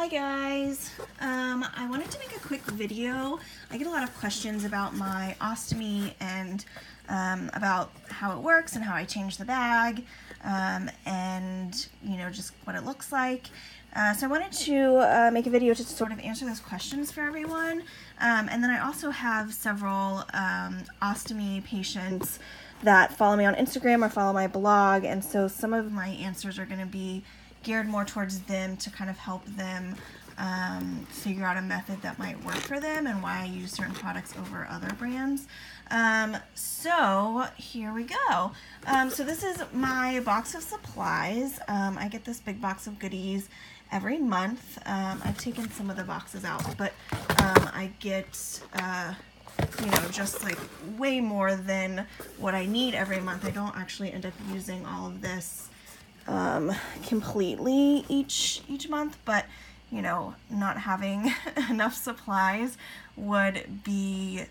Hi guys, I wanted to make a quick video. I get a lot of questions about my ostomy and about how it works and how I change the bag and just what it looks like. So I wanted to make a video to sort of answer those questions for everyone. And then I also have several ostomy patients that follow me on Instagram or follow my blog, and so some of my answers are going to be geared more towards them to kind of help them figure out a method that might work for them and why I use certain products over other brands. So here we go. So this is my box of supplies. I get this big box of goodies every month. I've taken some of the boxes out, but I get just like way more than what I need every month. I don't actually end up using all of this completely each month, but not having enough supplies would be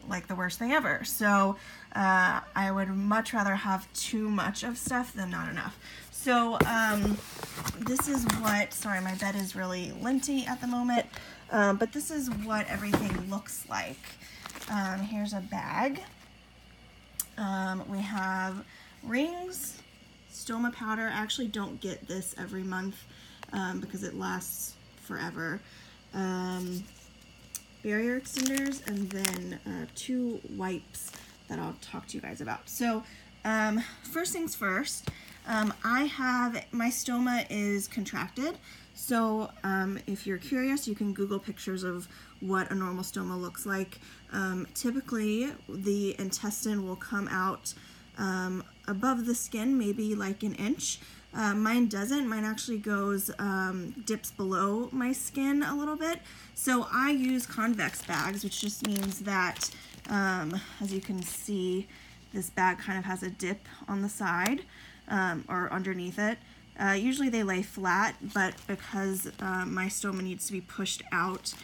like the worst thing ever. So I would much rather have too much of stuff than not enough. So this is what, sorry, my bed is really linty at the moment, but this is what everything looks like. Here's a bag. We have rings, stoma powder. I actually don't get this every month because it lasts forever. Barrier extenders, and then 2 wipes that I'll talk to you guys about. So first things first, my stoma is contracted. So if you're curious, you can Google pictures of what a normal stoma looks like. Typically, the intestine will come out above the skin, maybe like an inch. Mine doesn't. Mine actually goes, dips below my skin a little bit. So I use convex bags, which just means that, as you can see, this bag kind of has a dip on the side or underneath it. Usually they lay flat, but because my stoma needs to be pushed out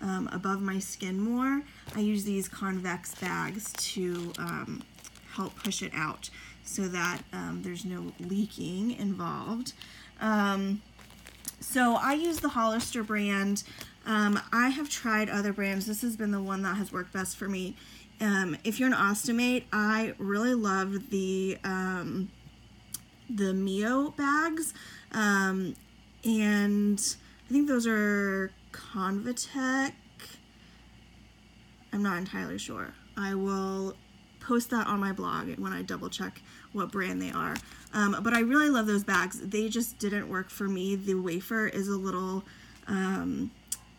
above my skin more, I use these convex bags to help push it out so that there's no leaking involved. So I use the Hollister brand. I have tried other brands. This has been the one that has worked best for me. If you're an ostomate, I really love the Mio bags, and I think those are Convatec. I'm not entirely sure. I will post that on my blog when I double check what brand they are. But I really love those bags. They just didn't work for me. The wafer is a little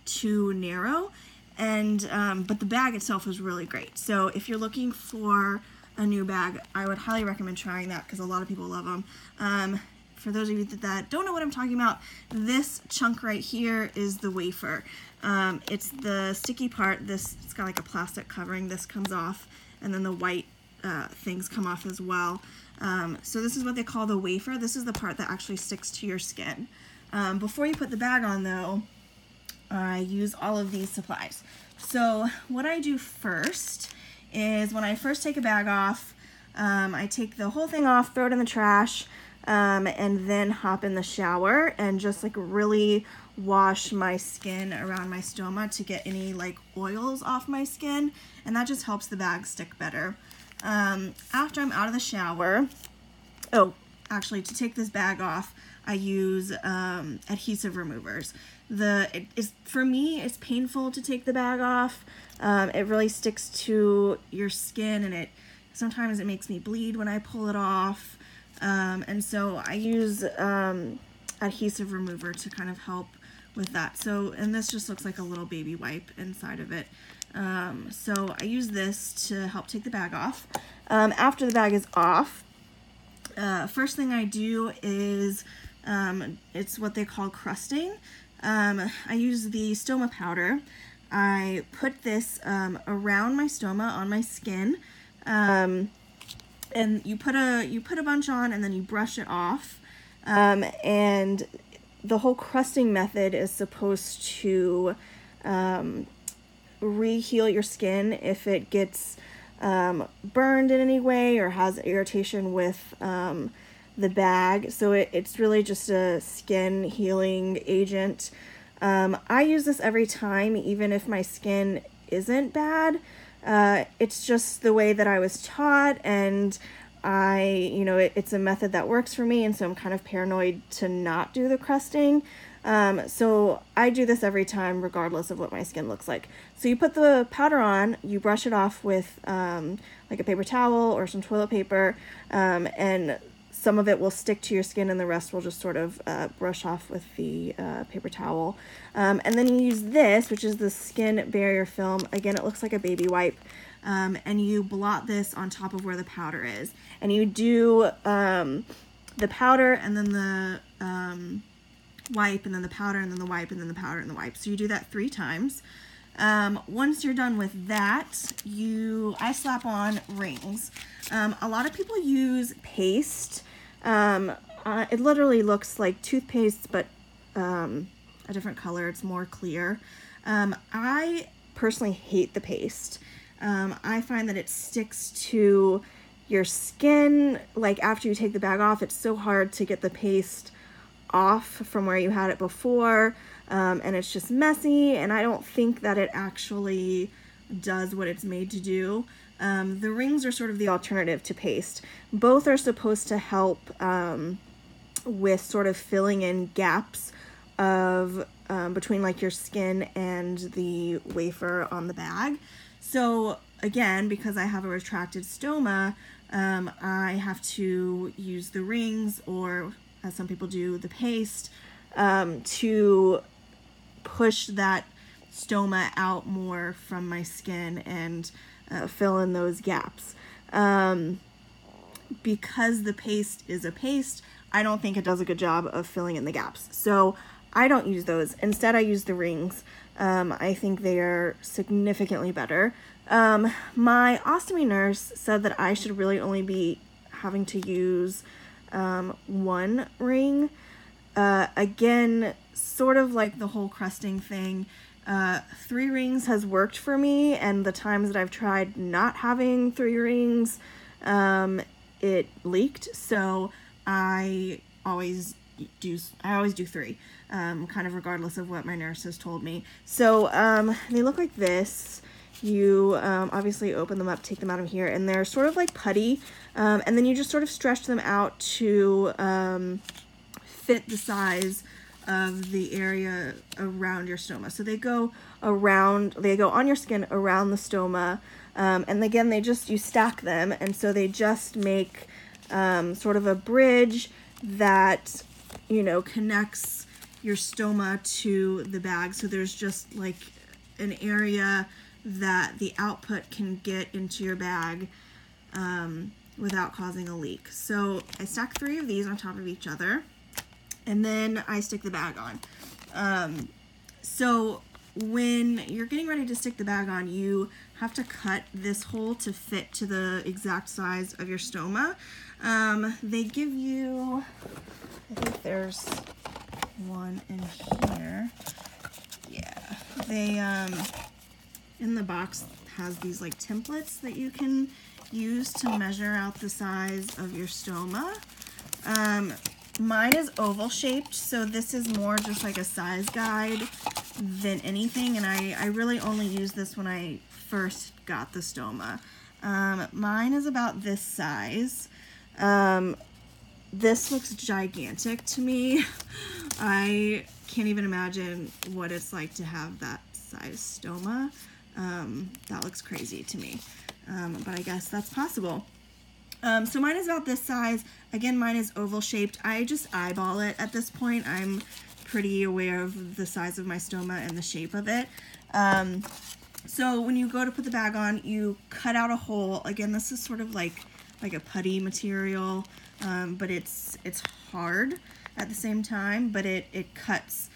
too narrow, and but the bag itself is really great. So if you're looking for a new bag, I would highly recommend trying that because a lot of people love them. For those of you that don't know what I'm talking about, this chunk right here is the wafer. It's the sticky part. It's got like a plastic covering. This comes off, and then the white things come off as well. So this is what they call the wafer. This is the part that actually sticks to your skin. Before you put the bag on though, I use all of these supplies. So what I do first is when I first take a bag off, I take the whole thing off, throw it in the trash, and then hop in the shower and just like really wash my skin around my stoma to get any like oils off my skin, and that just helps the bag stick better. After I'm out of the shower, actually to take this bag off, I use adhesive removers. For me, it's painful to take the bag off. It really sticks to your skin, and sometimes it makes me bleed when I pull it off. And so I use adhesive remover to kind of help with that. So, and this just looks like a little baby wipe inside of it. So I use this to help take the bag off. After the bag is off, first thing I do is, it's what they call crusting. I use the stoma powder. I put this around my stoma on my skin, and you put a bunch on, and then you brush it off. And the whole crusting method is supposed to re-heal your skin if it gets burned in any way or has irritation with the bag. So it's really just a skin healing agent. I use this every time, even if my skin isn't bad. It's just the way that I was taught, and it's a method that works for me, and so I'm kind of paranoid to not do the crusting. So I do this every time, regardless of what my skin looks like. So you put the powder on, you brush it off with like a paper towel or some toilet paper, and some of it will stick to your skin and the rest will just sort of brush off with the paper towel. And then you use this, which is the skin barrier film. Again, it looks like a baby wipe. And you blot this on top of where the powder is. And you do the powder and then the wipe, and then the powder, and then the wipe, and then the powder and the wipe. So you do that 3 times. Once you're done with that, I slap on rings. A lot of people use paste. It literally looks like toothpaste, but a different color. It's more clear. I personally hate the paste. I find that it sticks to your skin. Like after you take the bag off, it's so hard to get the paste off from where you had it before, and it's just messy, and I don't think that it actually does what it's made to do. The rings are sort of the alternative to paste. Both are supposed to help with sort of filling in gaps of between like your skin and the wafer on the bag. So again, because I have a retracted stoma, I have to use the rings, or as some people do, the paste, to push that stoma out more from my skin and fill in those gaps. Because the paste is a paste, I don't think it does a good job of filling in the gaps. So I don't use those. Instead, I use the rings. I think they are significantly better. My ostomy nurse said that I should really only be having to use 1 ring. Again, sort of like the whole crusting thing, 3 rings has worked for me, and the times that I've tried not having 3 rings, it leaked. So I always do 3, kind of regardless of what my nurse has told me. So they look like this. You obviously open them up, take them out of here, and they're sort of like putty, and then you just sort of stretch them out to fit the size of the area around your stoma. So they go on your skin around the stoma, and again, you stack them, and so they just make sort of a bridge that, connects your stoma to the bag. So there's just like an area that the output can get into your bag without causing a leak. So I stack 3 of these on top of each other, and then I stick the bag on. So when you're getting ready to stick the bag on, you have to cut this hole to fit to the exact size of your stoma. They give you, I think there's one in here. Yeah, they in the box has these like templates that you can use to measure out the size of your stoma. Mine is oval shaped, so this is more just like a size guide than anything, and I really only used this when I first got the stoma. Mine is about this size. This looks gigantic to me. I can't even imagine what it's like to have that size stoma. That looks crazy to me, but I guess that's possible. So mine is about this size. Again, mine is oval shaped. I just eyeball it at this point. I'm pretty aware of the size of my stoma and the shape of it. So when you go to put the bag on, you cut out a hole. Again, this is sort of like a putty material, but it's hard at the same time, but it cuts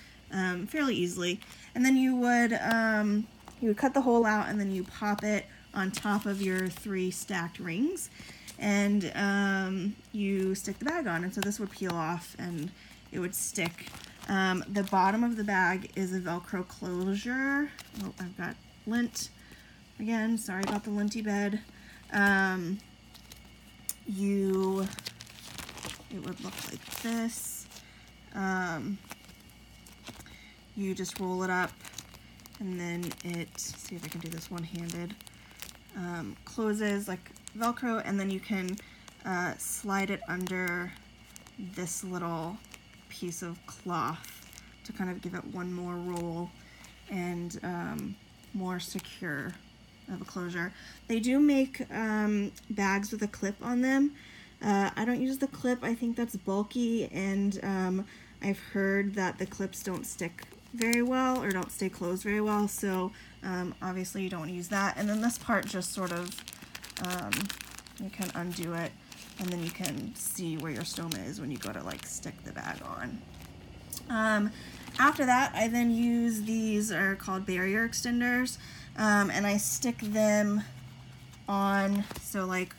fairly easily. And then you would cut the hole out, and then you pop it on top of your 3 stacked rings, and you stick the bag on. And so this would peel off and it would stick. The bottom of the bag is a Velcro closure. Oh, I've got lint again. Sorry about the linty bed. You it would look like this. You just roll it up, and then it, see if I can do this one-handed, closes like Velcro, and then you can slide it under this little piece of cloth to kind of give it one more roll and more secure of a closure. They do make bags with a clip on them. I don't use the clip. I think that's bulky, and I've heard that the clips don't stick very well or don't stay closed very well, so obviously you don't want to use that. And then this part just sort of, you can undo it, and then you can see where your stoma is when you go to like stick the bag on. After that, I then use these, are called barrier extenders, and I stick them on, so like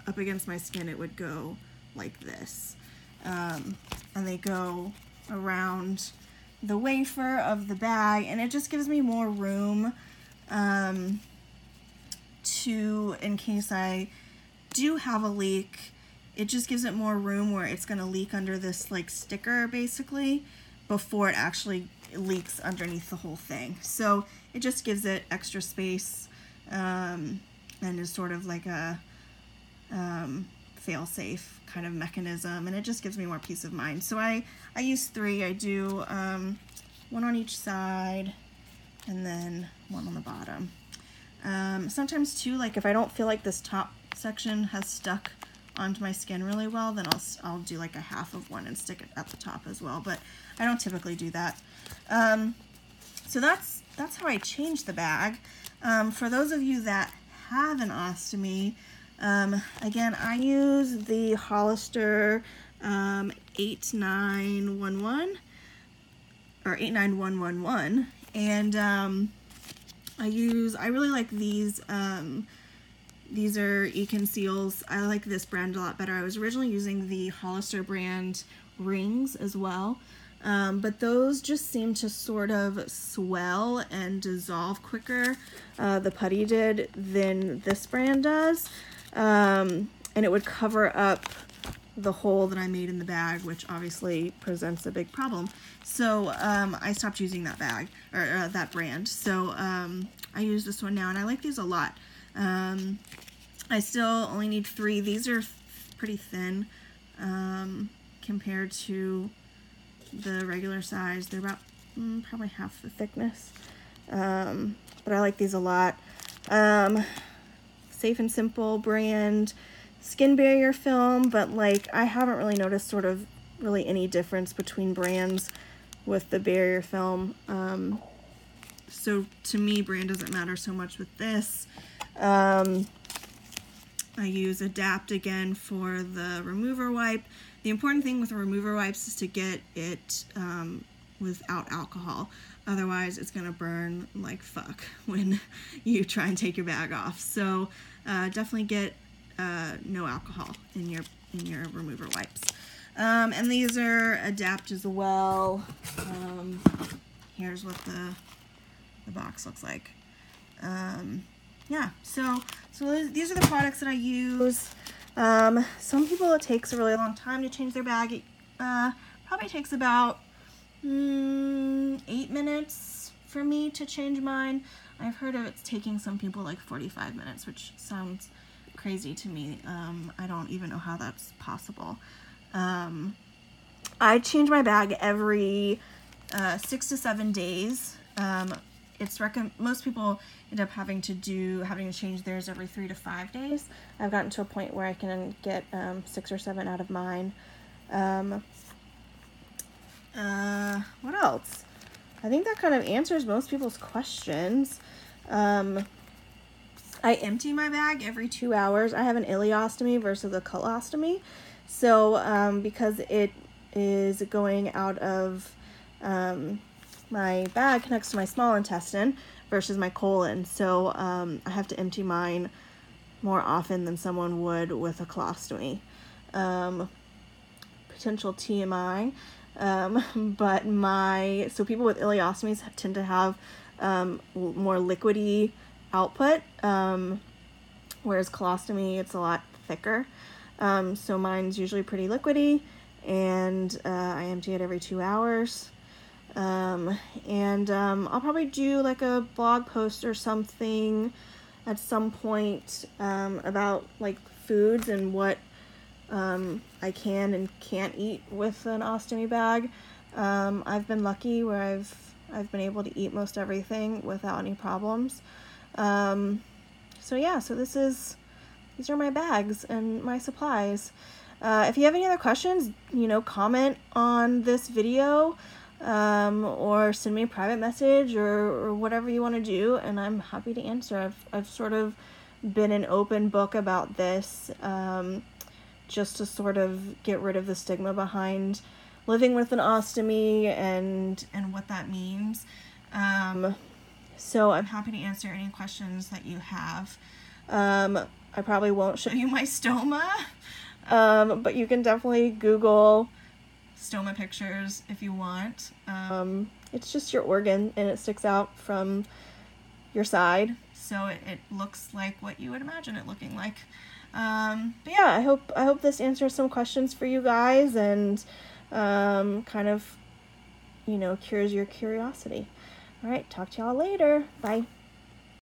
up against my skin it would go like this, and they go around the wafer of the bag, and it just gives me more room to, in case I do have a leak, it just gives it more room where it's going to leak under this like sticker basically before it actually leaks underneath the whole thing. So it just gives it extra space, and is sort of like a fail-safe kind of mechanism, and it just gives me more peace of mind. So I use 3. I do one on each side and then one on the bottom. Sometimes too, like if I don't feel like this top section has stuck onto my skin really well, then I'll do like a half of one and stick it at the top as well, but I don't typically do that. So that's how I change the bag. For those of you that have an ostomy, again, I use the Hollister 89111 or 89111, and I really like these. These are E-Conceals. I like this brand a lot better. I was originally using the Hollister brand rings as well, but those just seem to sort of swell and dissolve quicker, the putty did, than this brand does. And it would cover up the hole that I made in the bag, which obviously presents a big problem. So I stopped using that bag, or that brand. So I use this one now, and I like these a lot. I still only need 3. These are pretty thin compared to the regular size. They're about probably half the thickness, but I like these a lot. Safe and Simple brand skin barrier film, but like I haven't really noticed sort of really any difference between brands with the barrier film. So to me, brand doesn't matter so much with this. I use Adapt again for the remover wipe. The important thing with the remover wipes is to get it without alcohol. Otherwise, it's gonna burn like fuck when you try and take your bag off. So definitely get no alcohol in your remover wipes. And these are Adapt as well. Here's what the box looks like. Yeah, so these are the products that I use. Some people, it takes a really long time to change their bag. It probably takes about 8 minutes for me to change mine. I've heard of it's taking some people like 45 minutes, which sounds crazy to me. I don't even know how that's possible. I change my bag every 6 to 7 days. Most people end up having to change theirs every 3 to 5 days. I've gotten to a point where I can get 6 or 7 out of mine. What else? I think that kind of answers most people's questions. I empty my bag every 2 hours. I have an ileostomy versus a colostomy. So because it is going out of my bag connects to my small intestine versus my colon. So I have to empty mine more often than someone would with a colostomy. Potential TMI. But so people with ileostomies tend to have more liquidy output, whereas colostomy, it's a lot thicker. So mine's usually pretty liquidy, and I empty it every 2 hours. I'll probably do like a blog post or something at some point about like foods and what I can and can't eat with an ostomy bag. I've been lucky where I've been able to eat most everything without any problems. So yeah, so these are my bags and my supplies. If you have any other questions, comment on this video, or send me a private message or whatever you want to do, and I'm happy to answer. I've sort of been an open book about this, just to sort of get rid of the stigma behind living with an ostomy and what that means. So I'm happy to answer any questions that you have. I probably won't show you my stoma, but you can definitely Google stoma pictures if you want. It's just your organ and it sticks out from your side, so it looks like what you would imagine it looking like. But yeah, I hope this answers some questions for you guys and kind of cures your curiosity. All right, talk to y'all later. Bye.